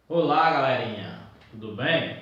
Olá, galerinha, tudo bem?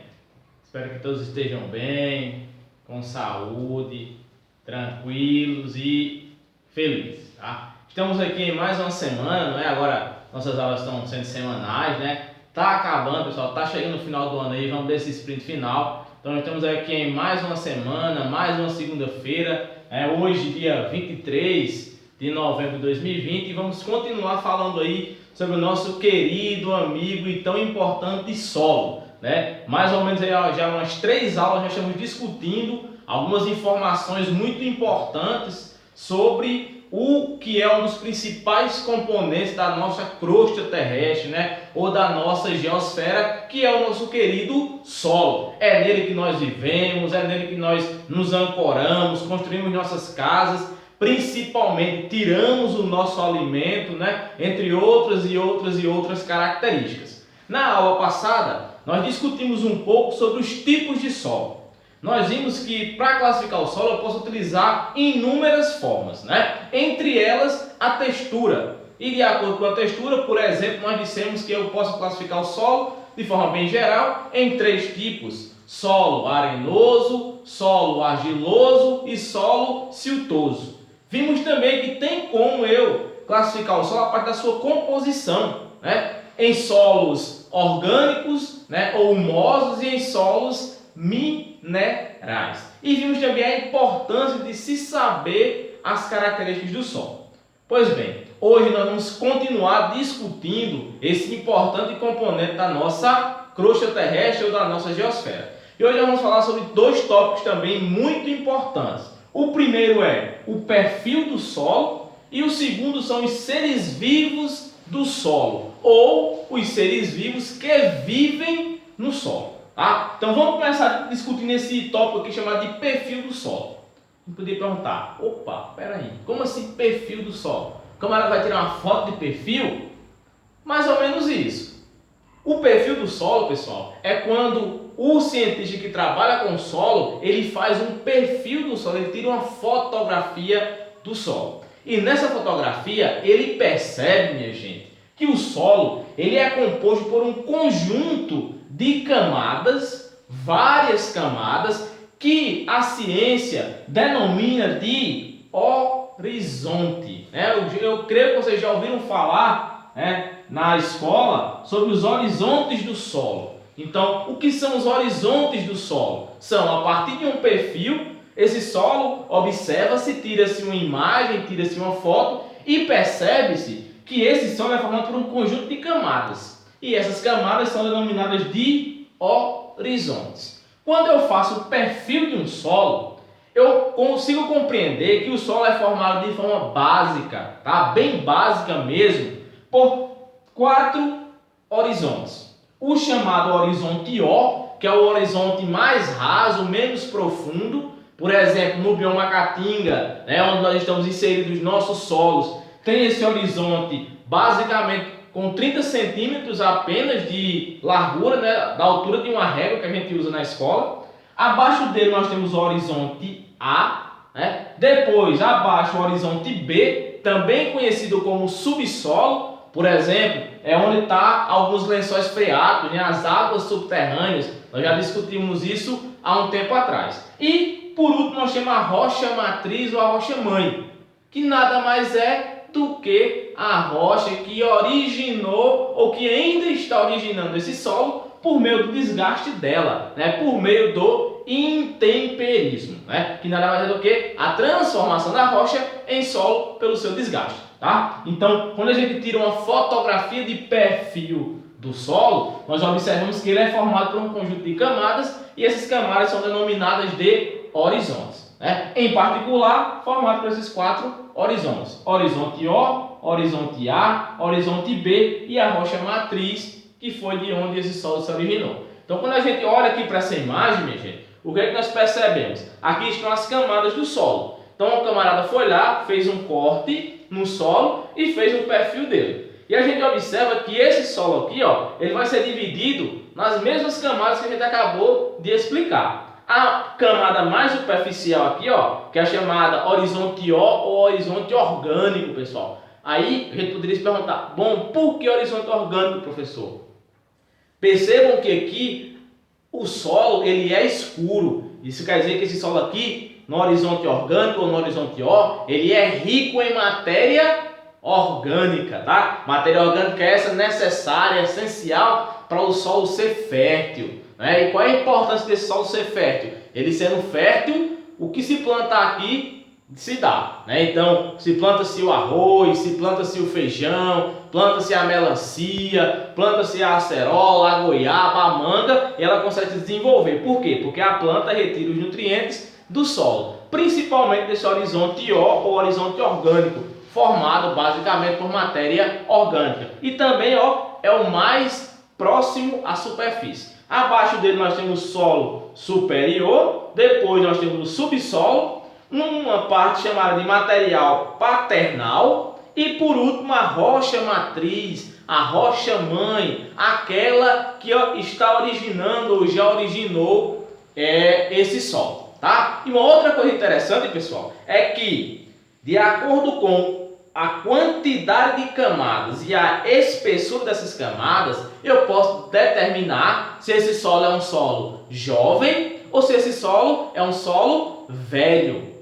Espero que todos estejam bem, com saúde, tranquilos e felizes, tá? Estamos aqui em mais uma semana, não é? Agora nossas aulas estão sendo semanais, né? Tá acabando, pessoal, tá chegando no final do ano aí, vamos desse sprint final. Então estamos aqui em mais uma semana, mais uma segunda-feira, hoje dia 23 de novembro de 2020 e vamos continuar falando aí sobre o nosso querido amigo e tão importante solo, né? Mais ou menos aí, já umas 3 aulas já estamos discutindo algumas informações muito importantes sobre o que é um dos principais componentes da nossa crosta terrestre, né? Ou da nossa geosfera, que é o nosso querido solo. É nele que nós vivemos, é nele que nós nos ancoramos, construímos nossas casas, principalmente tiramos o nosso alimento, né? Entre outras características. Na aula passada, nós discutimos um pouco sobre os tipos de solo. Nós vimos que para classificar o solo eu posso utilizar inúmeras formas, né? Entre elas a textura. E de acordo com a textura, por exemplo, nós dissemos que eu posso classificar o solo de forma bem geral em 3 tipos: solo arenoso, solo argiloso e solo siltoso. Vimos também que tem como eu classificar o solo a partir da sua composição, né? Em solos orgânicos, né? Ou humosos e em solos minerais. E vimos também a importância de se saber as características do solo. Pois bem, hoje nós vamos continuar discutindo esse importante componente da nossa crosta terrestre ou da nossa geosfera. E hoje nós vamos falar sobre 2 tópicos também muito importantes. O primeiro é o perfil do solo e o segundo são os seres vivos do solo, ou os seres vivos que vivem no solo. Tá? Então vamos começar discutindo esse tópico aqui chamado de perfil do solo. Você poderia perguntar, opa, peraí, como assim perfil do solo? O camarada vai tirar uma foto de perfil? Mais ou menos isso. O perfil do solo, pessoal, é quando o cientista que trabalha com o solo, ele faz um perfil do solo, ele tira uma fotografia do solo. E nessa fotografia, ele percebe, minha gente, que o solo ele é composto por um conjunto de camadas, várias camadas, que a ciência denomina de horizonte. Eu creio que vocês já ouviram falar, na escola sobre os horizontes do solo. Então, o que são os horizontes do solo? São, a partir de um perfil, esse solo observa-se, tira-se uma imagem, tira-se uma foto e percebe-se que esse solo é formado por um conjunto de camadas. E essas camadas são denominadas de horizontes. Quando eu faço o perfil de um solo, eu consigo compreender que o solo é formado de forma básica, tá? Bem básica mesmo, por 4 horizontes. O chamado horizonte O, que é o horizonte mais raso, menos profundo. Por exemplo, no bioma Caatinga, onde nós estamos inseridos, nossos solos, tem esse horizonte basicamente com 30 centímetros apenas de largura, da altura de uma régua que a gente usa na escola. Abaixo dele nós temos o horizonte A, depois abaixo o horizonte B, também conhecido como subsolo. Por exemplo, é onde está alguns lençóis freáticos, as águas subterrâneas. Nós já discutimos isso há um tempo atrás. E, por último, nós temos a rocha matriz ou a rocha mãe, que nada mais é do que a rocha que originou ou que ainda está originando esse solo por meio do desgaste dela, por meio do intemperismo, que nada mais é do que a transformação da rocha em solo pelo seu desgaste. Tá? Então, quando a gente tira uma fotografia de perfil do solo, nós observamos que ele é formado por um conjunto de camadas e essas camadas são denominadas de horizontes. Em particular, formado por esses 4 horizontes: horizonte O, horizonte A, horizonte B e a rocha matriz, que foi de onde esse solo se originou. Então, quando a gente olha aqui para essa imagem, minha gente, o que é que nós percebemos? Aqui estão as camadas do solo. Então, o camarada foi lá, fez um corte no solo e fez um perfil dele. E a gente observa que esse solo aqui, ele vai ser dividido nas mesmas camadas que a gente acabou de explicar. A camada mais superficial aqui, que é a chamada horizonte O ou horizonte orgânico, pessoal. Aí a gente poderia se perguntar, bom, por que horizonte orgânico, professor? Percebam que aqui o solo ele é escuro. Isso quer dizer que esse solo aqui, no horizonte orgânico ou no horizonte O, ele é rico em matéria orgânica, tá? Matéria orgânica é essa necessária, essencial para o solo ser fértil, né? E qual é a importância desse solo ser fértil? Ele sendo fértil, o que se plantar aqui se dá, né? Então, se planta-se o arroz, se planta-se o feijão, planta-se a melancia, planta-se a acerola, a goiaba, a manga, e ela consegue se desenvolver. Por quê? Porque a planta retira os nutrientes do solo, principalmente desse horizonte O ou horizonte orgânico, formado basicamente por matéria orgânica. E também, ó, é o mais próximo à superfície. Abaixo dele nós temos o solo superior, depois nós temos o subsolo, uma parte chamada de material paternal e por último a rocha matriz, a rocha mãe, aquela que está originando ou já originou esse solo, tá? E uma outra coisa interessante, pessoal, é que de acordo com a quantidade de camadas e a espessura dessas camadas, eu posso determinar se esse solo é um solo jovem ou se esse solo é um solo velho.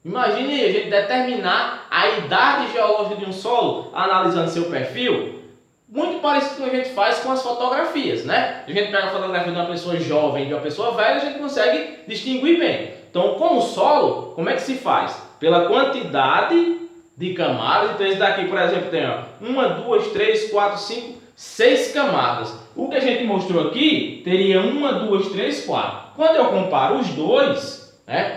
Imagine aí, a gente determinar a idade geológica de um solo analisando seu perfil, muito parecido com o que a gente faz com as fotografias, né? A gente pega a fotografia de uma pessoa jovem e de uma pessoa velha, a gente consegue distinguir bem. Então, com o solo, como é que se faz? Pela quantidade de camadas. Então, esse daqui, por exemplo, tem 1, 2, 3, 4, 5, 6 camadas. O que a gente mostrou aqui teria 1, 2, 3, 4. Quando eu comparo os dois,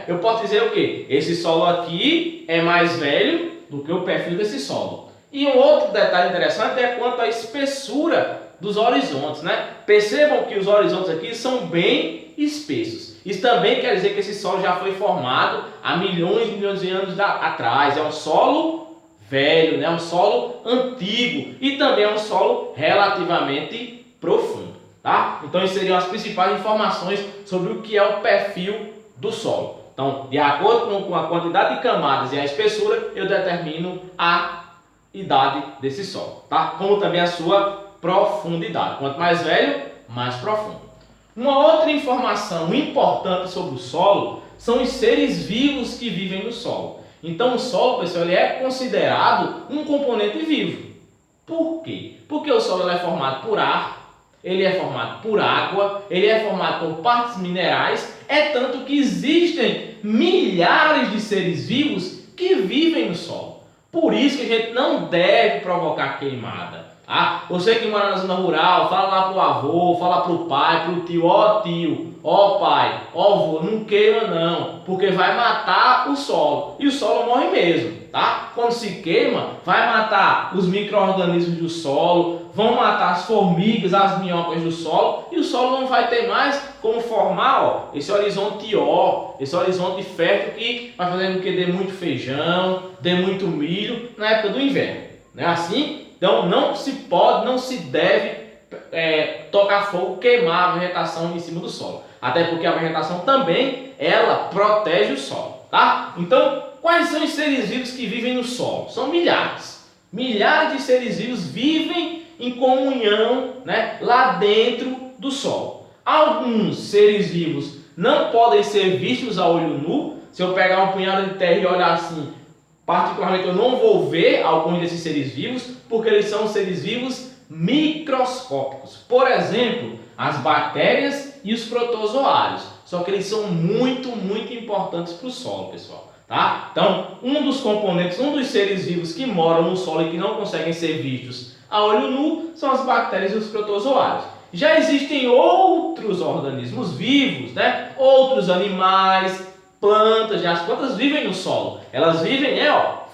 eu posso dizer o quê? Esse solo aqui é mais velho do que o perfil desse solo. E um outro detalhe interessante é quanto à espessura dos horizontes, né? Percebam que os horizontes aqui são bem espessos. Isso também quer dizer que esse solo já foi formado há milhões e milhões de anos atrás. É um solo velho, né? Um solo antigo e também é um solo relativamente profundo, tá? Então, essas seriam as principais informações sobre o que é o perfil do solo. Então, de acordo com a quantidade de camadas e a espessura, eu determino a idade desse solo, tá? Como também a sua profundidade. Quanto mais velho, mais profundo. Uma outra informação importante sobre o solo são os seres vivos que vivem no solo. Então, o solo, pessoal, ele é considerado um componente vivo. Por quê? Porque o solo é formado por ar, ele é formado por água, ele é formado por partes minerais, é tanto que existem milhares de seres vivos que vivem no solo. Por isso que a gente não deve provocar queimada. Tá? Você que mora na zona rural, fala lá pro avô, fala pro pai, pro tio, ó pai, ó avô, não queima não, porque vai matar o solo. E o solo morre mesmo, tá? Quando se queima, vai matar os micro-organismos do solo, vão matar as formigas, as minhocas do solo, e o solo não vai ter mais como formar esse horizonte esse horizonte fértil que vai fazer com que dê muito feijão, dê muito milho na época do inverno. Não é assim? Então não se pode, não se deve tocar fogo, queimar a vegetação em cima do solo. Até porque a vegetação também, ela protege o solo, tá? Então, quais são os seres vivos que vivem no solo? São milhares. Milhares de seres vivos vivem em comunhão, né, lá dentro do solo. Alguns seres vivos não podem ser vistos a olho nu. Se eu pegar um punhado de terra e olhar assim, particularmente eu não vou ver alguns desses seres vivos, porque eles são seres vivos microscópicos. Por exemplo, as bactérias e os protozoários. Só que eles são muito importantes para o solo, pessoal. Tá? Então, um dos componentes, um dos seres vivos que moram no solo e que não conseguem ser vistos a olho nu são as bactérias e os protozoários. Já existem outros organismos vivos, né? Outros animais, plantas, as plantas vivem no solo. Elas vivem,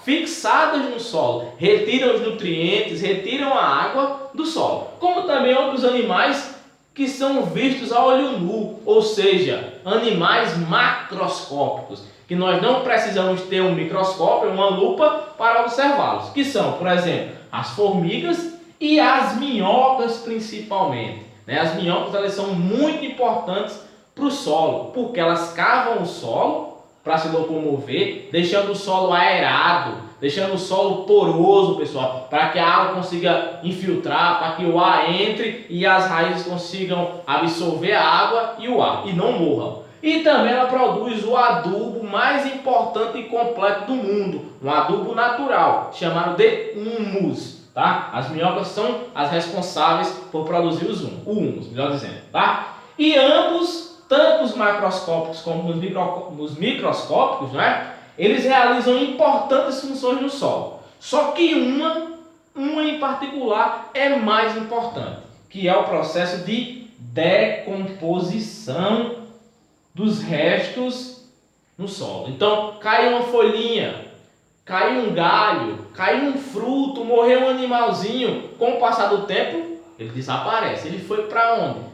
fixadas no solo, retiram os nutrientes, retiram a água do solo. Como também outros animais que são vistos a olho nu, ou seja, animais macroscópicos, que nós não precisamos ter um microscópio, uma lupa para observá-los, que são, por exemplo, as formigas e as minhocas principalmente. As minhocas, elas são muito importantes para o solo, porque elas cavam o solo para se locomover, deixando o solo aerado, deixando o solo poroso, pessoal, para que a água consiga infiltrar, para que o ar entre e as raízes consigam absorver a água e o ar e não morram. E também ela produz o adubo mais importante e completo do mundo, um adubo natural, chamado de humus, tá? As minhocas são as responsáveis por produzir o humus, melhor dizendo, tá? E ambos, tanto os macroscópicos como os microscópicos, né? Eles realizam importantes funções no solo. Só que uma em particular é mais importante, que é o processo de decomposição dos restos no solo. Então, cai uma folhinha, cai um galho, cai um fruto, morreu um animalzinho, com o passar do tempo, ele desaparece. Ele foi para onde?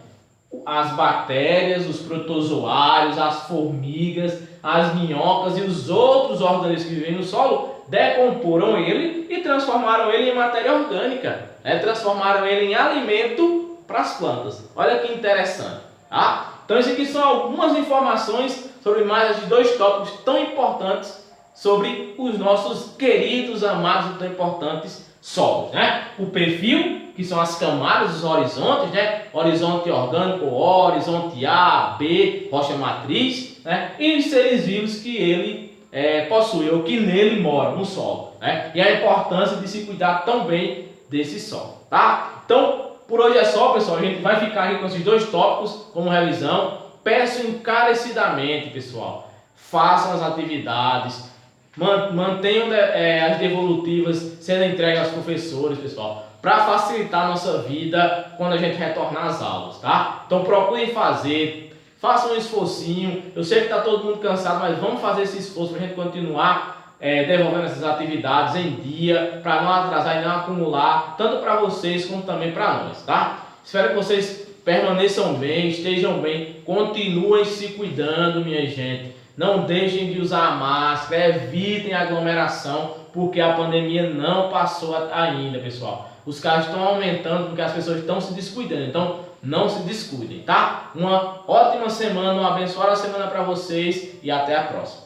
As bactérias, os protozoários, as formigas, as minhocas e os outros organismos que vivem no solo decomporam ele e transformaram ele em matéria orgânica, transformaram ele em alimento para as plantas. Olha que interessante, tá? Então, isso aqui são algumas informações sobre mais de 2 tópicos tão importantes sobre os nossos queridos, amados e tão importantes solos, né? O perfil, que são as camadas, os horizontes, né? Horizonte orgânico, O, horizonte A, B, rocha matriz, né? E os seres vivos que ele possui, ou que nele moram, no solo, né? E a importância de se cuidar tão bem desse solo, tá? Então, por hoje é só, pessoal. A gente vai ficar aqui com esses 2 tópicos como revisão. Peço encarecidamente, pessoal, façam as atividades, mantenham as devolutivas sendo entregues aos professores, pessoal, para facilitar a nossa vida quando a gente retornar às aulas, tá? Então procurem fazer, façam um esforcinho. Eu sei que está todo mundo cansado, mas vamos fazer esse esforço para a gente continuar devolvendo essas atividades em dia, para não atrasar e não acumular, tanto para vocês como também para nós, tá? Espero que vocês permaneçam bem, estejam bem, continuem se cuidando, minha gente. Não deixem de usar a máscara, evitem a aglomeração, porque a pandemia não passou ainda, pessoal. Os casos estão aumentando porque as pessoas estão se descuidando, então não se descuidem, tá? Uma ótima semana, uma abençoada semana para vocês e até a próxima.